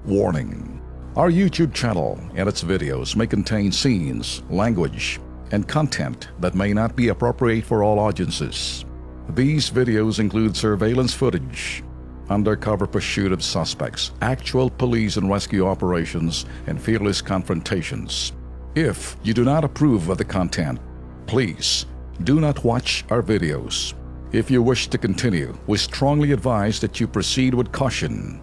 Warning: our YouTube channel and its videos may contain scenes, language, and content that may not be appropriate for all audiences. These videos include surveillance footage, undercover pursuit of suspects, actual police and rescue operations, and fearless confrontations. If you do not approve of the content, please do not watch our videos. If you wish to continue, we strongly advise that you proceed with caution.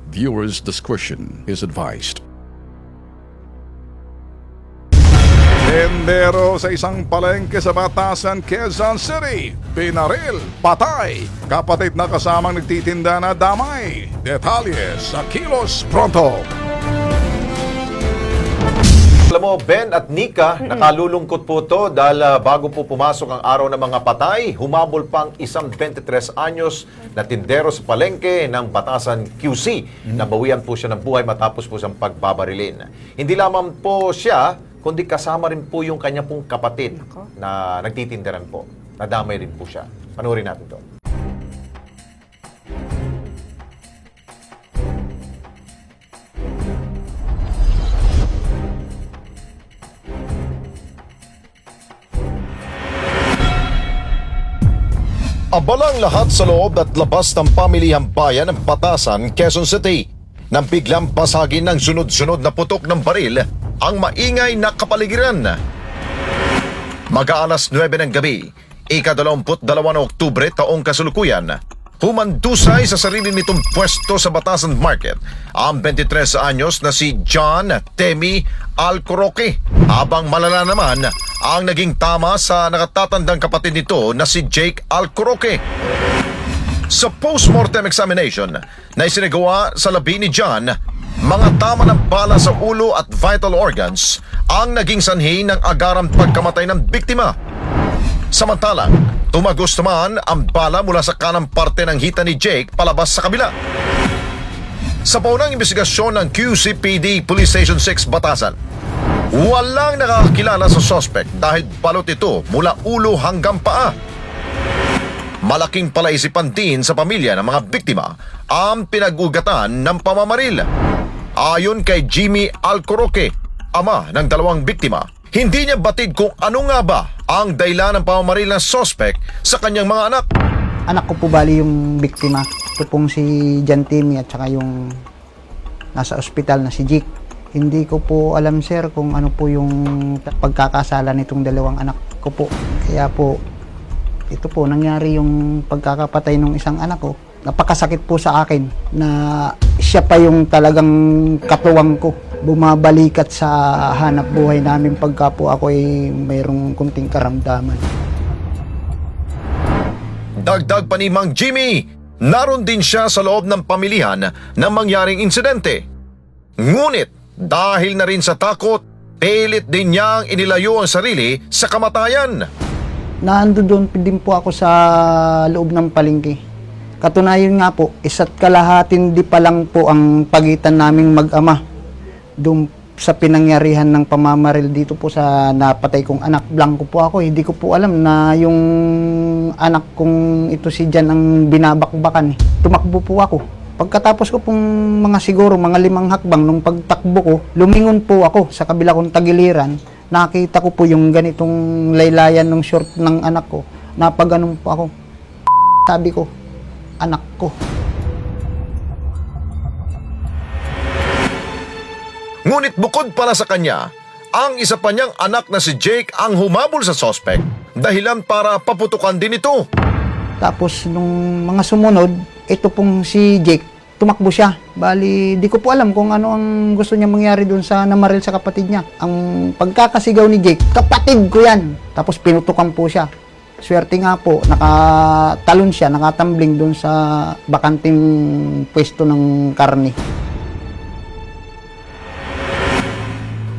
Viewers' discretion is advised. Tendero sa isang palengke sa Batasan, Quezon City. Pinaril, patay. Kapatid na kasamang nagtitinda na damay. Detalye sa Kilos Pronto. Alam mo, Ben at Nika, nakalulungkot po to dahil bago po pumasok ang araw ng mga patay, humabol pang isang 23 anyos na tindero sa palengke ng Batasan QC. Nabawian po siya ng buhay matapos po siyang pagbabarilin. Hindi lamang po siya, kundi kasama rin po yung kanya pong kapatid na nagtitinderan po. Nadamay rin po siya. Panoorin natin to. Abalang lahat sa loob at labas ng pamilihang bayan ng Batasan, Quezon City nang biglang basagin ng sunod-sunod na putok ng baril ang maingay na kapaligiran. Mag-aalas 9 ng gabi, ika-22 na Oktubre taong kasalukuyan, humandusay sa sarili nitong pwesto sa Batasan Market ang 23 anyos na si John Temi Alcoroque, habang malala naman ang naging tama sa nakatatandang kapatid nito na si Jake Alcoroque. Sa post-mortem examination na isinagawa sa labi ni John, mga tama ng bala sa ulo at vital organs ang naging sanhi ng agarang pagkamatay ng biktima. Samantalang, tumagos naman ang bala mula sa kanang parte ng hita ni Jake palabas sa kabila. Sa paunang investigasyon ng QCPD Police Station 6 Batasan, walang nakakakilala sa suspect dahil balot ito mula ulo hanggang paa. Malaking palaisipan din sa pamilya ng mga biktima ang pinag-ugatan ng pamamaril. Ayon kay Jimmy Alcoroque, ama ng dalawang biktima, hindi niya batid kung ano nga ba ang dahilan ng pamamaril ng suspect sa kanyang mga anak. Anak ko po bali yung biktima. Ito pong si John Timmy at saka yung nasa ospital na si Jake. Hindi ko po alam, sir, kung ano po yung pagkakasala nitong dalawang anak ko po. Kaya po, ito po, nangyari yung pagkakapatay ng isang anak ko. Napakasakit po sa akin na siya pa yung talagang katuwang ko. Bumabalikat sa hanap buhay namin pagka po ako ay mayroong kunting karamdaman. Dagdag pa ni Mang Jimmy, naroon din siya sa loob ng pamilihan ng mangyaring insidente. Ngunit dahil na rin sa takot, pilit din niyang inilayo ang sarili sa kamatayan. Nandoon din po ako sa loob ng palengke. Katunayan nga po, 1.5 di pa lang po ang pagitan naming mag-ama doon sa pinangyarihan ng pamamaril dito po sa napatay kong anak. Blanco po ako, hindi ko po alam na yung anak kong ito si Jan ang binabakbakan. Tumakbo po ako. Pagkatapos ko pong siguro mga 5 hakbang nung pagtakbo ko, lumingon po ako sa kabila kong tagiliran. Nakita ko po yung ganitong laylayan ng short ng anak ko. Napaganon po ako. Sabi ko, anak ko. Ngunit bukod pala sa kanya, ang isa pa niyang anak na si Jake ang humabol sa suspect, dahilan para paputukan din ito. Tapos nung mga sumunod, ito pong si Jake, tumakbo siya. Bali, di ko po alam kung ano ang gusto niya mangyari doon sa namaril sa kapatid niya. Ang pagkakasigaw ni Jake, kapatid ko yan. Tapos pinutukan po siya. Swerte nga po, nakatalon siya, nakatambling doon sa bakanting pwesto ng karne.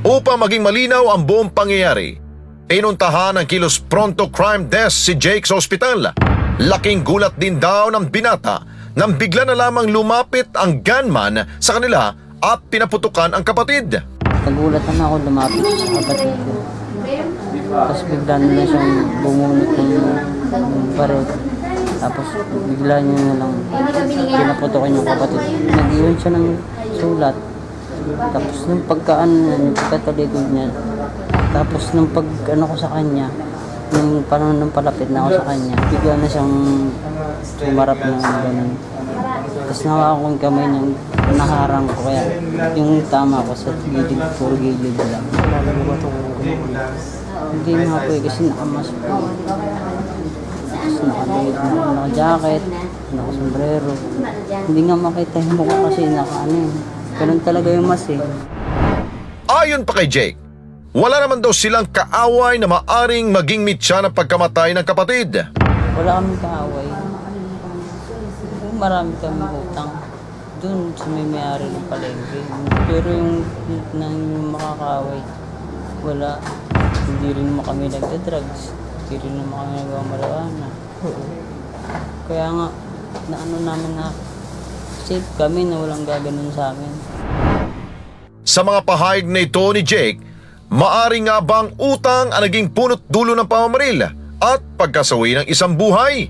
Upang maging malinaw ang buong pangyayari, pinuntahan ng Kilos Pronto Crime Desk si Jake sa ospital. Laking gulat din daw ng binata nang bigla na lamang lumapit ang gunman sa kanila at pinaputukan ang kapatid. Nagulat naman ako, lumapit sa kapatid ko. Tapos bigla na siyang bumunot ng baril. Tapos bigla niya na lang pinaputokan yung kapatid. Nag-iwan siya ng sulat. Tapos nung pagkatalikod niya, tapos nung pag-ano ko sa kanya, nung panahon ng palapit na ako sa kanya, bigla na siyang sumarap ng ganun. Tapos nahawakan ko yung kamay niya, naharang ko, kaya yung tama ko sa gilid lang. Hindi nga po kasi nakamas po. Tapos naka-jacket, naka-sombrero. Hindi nga makita yung mukha kasi ganun talaga yung mas eh. Ayon pa kay Jake, wala naman daw silang kaaway na maaring maging mitya ng pagkamatay ng kapatid. Wala kaming kaaway. Marami kami utang doon sa may-ari ng palengke. Pero yung makakaaway, wala. Hindi rin naman kami nagda-drugs. Hindi rin naman kami nagmamalawana. Kaya nga, namin na safe kami na walang gaganon sa amin. Sa mga pahayag na ito ni Jake, maari nga bang utang ang naging punot dulo ng pamamaril at pagkasawi ng isang buhay?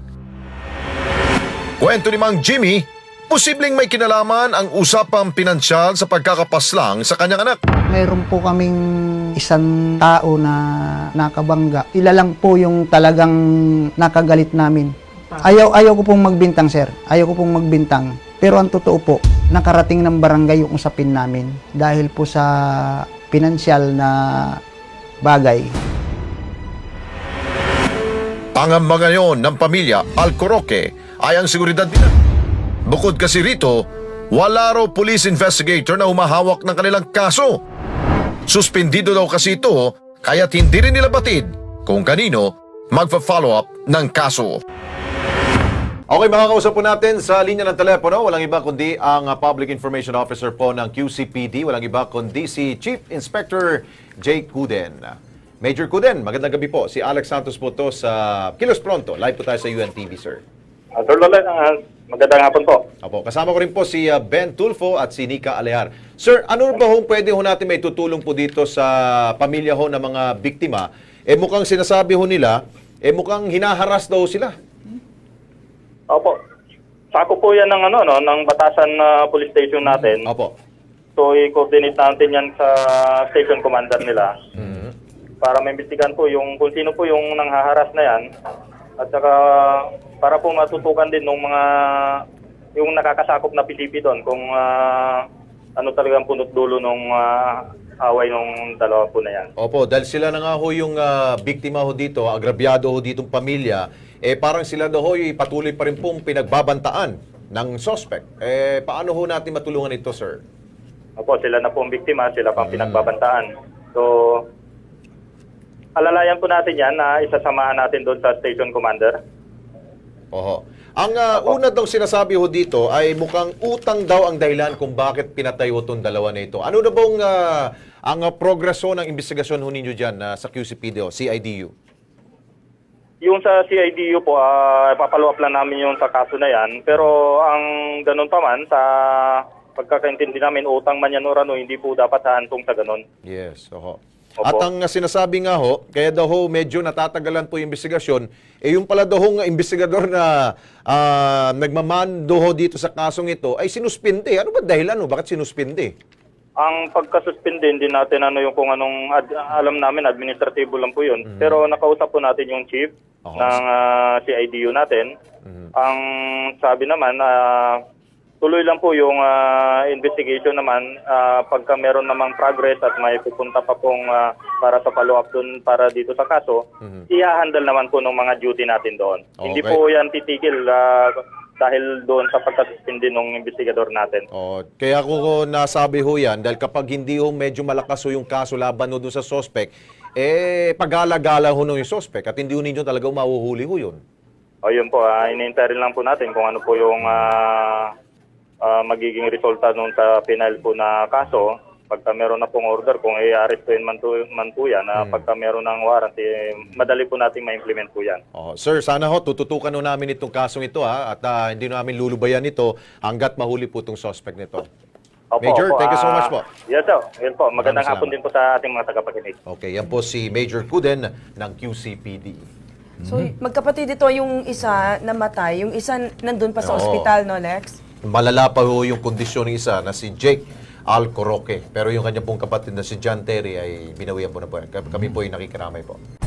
Kwento ni Mang Jimmy, posibleng may kinalaman ang usapang pinansyal sa pagkakapaslang sa kanyang anak. Mayroon po kaming isang tao na nakabangga. Sila lang po yung talagang nakagalit namin. Ayaw ko pong magbintang, sir. Ayaw ko pong magbintang. Pero ang totoo po, nakarating ng barangay yung usapin namin dahil po sa pinansyal na bagay. Pangamba ngayon ng pamilya Alcoroque ay ang seguridad nila. Bukod kasi rito, wala raw police investigator na humahawak ng kanilang kaso. Suspendido daw kasi ito, kaya't hindi rin nila batid kung kanino magpa-follow up ng kaso. Okay, makakausap po natin sa linya ng telepono, walang iba kundi ang Public Information Officer po ng QCPD, walang iba kundi si Chief Inspector Jake Cuden. Major Cuden, magandang gabi po. Si Alex Santos po to sa Kilos Pronto. Live po tayo sa UNTV, sir. Sir Lolen, magandang hapon po. Opo, kasama ko rin po si Ben Tulfo at si Nika Alejar. Sir, ano ba pwede natin may tutulong po dito sa pamilya ng mga biktima? Mukhang sinasabi nila, mukhang hinaharas daw sila. Opo. Sako po yan ng, ng batasan na police station natin. Opo. So, i-coordinate natin yan sa station commander nila. Para maimbestigahan po kung sino po yung nanghaharas na yan. At saka para po matutukan din ng yung nakakasakop na PCP doon kung ano talagang punot dulo ng away ng dalawa po na yan. Opo, dahil sila na nga yung biktima dito, agrabyado ditong pamilya, parang sila patuloy pa rin pong pinagbabantaan ng suspect. Paano natin matulungan ito, sir? Opo, sila na po ang biktima, sila pang pinagbabantaan. So, alalayan po natin yan na isasamahan natin doon sa station commander. Oho. Ang una daw sinasabi dito ay mukhang utang daw ang dahilan kung bakit pinatay itong dalawa na ito. Ano na bang ang progreso ng investigasyon ninyo dyan sa QCPD o CIDU? Yung sa CIDU po, papalo up lang namin yung sa kaso na yan. Pero ang ganun pa man, sa pagkakaintindi namin, utang man yan o hindi po dapat hahantong sa ganun. Yes, oho. Opo. At ang sinasabi nga kaya daw medyo natatagalan po yung investigasyon, yung pala daw investigador na nagmamando dito sa kasong ito ay sinuspinde. Ano ba dahilan? Bakit sinuspinde? Ang pagkasuspinde, hindi natin yung kung anong, alam namin, administratibo lang po yun. Pero nakausap po natin yung chief ng CIDU natin. Ang sabi naman, tuloy lang po yung investigation naman pagka meron namang progress at may pupunta pa pong para sa follow-up dun para dito sa kaso, i-handle naman po ng mga duty natin doon. Okay. Hindi po yan titigil dahil doon sa pagkasuspindi ng investigador natin. Kaya ko nasabi yan, dahil kapag hindi medyo malakas yung kaso laban doon sa suspect, pag-alagala yung suspect at hindi ninyo talaga mahuhuli yun. Yun po, iniintay rin lang po natin kung ano po yung magiging resulta nung sa final po na kaso. Pagka meron na pong order, kung i-arrestuin man po yan, pagka meron ng warrant, madali po natin ma-implement po yan. Sir, sana tututukan namin itong kasong ito at hindi namin lulubayan ito hanggat mahuli po itong suspect nito. Opo, Major, thank you so much po. Yes, sir. Yun po. Magandang Maraming hapon din po sa ating mga tagapakinig. Okay, yan po si Major Cuden ng QCPD. So, magkapatid ito yung isa namatay, yung isa nandun pa sa Oo. ospital, no, Lex? malala pa ho yung kondisyon ng isa na si Jake Alcoroque. Pero yung kanya pong kapatid na si John Terry ay binawian po na po. Kami po ay nakikiramay po.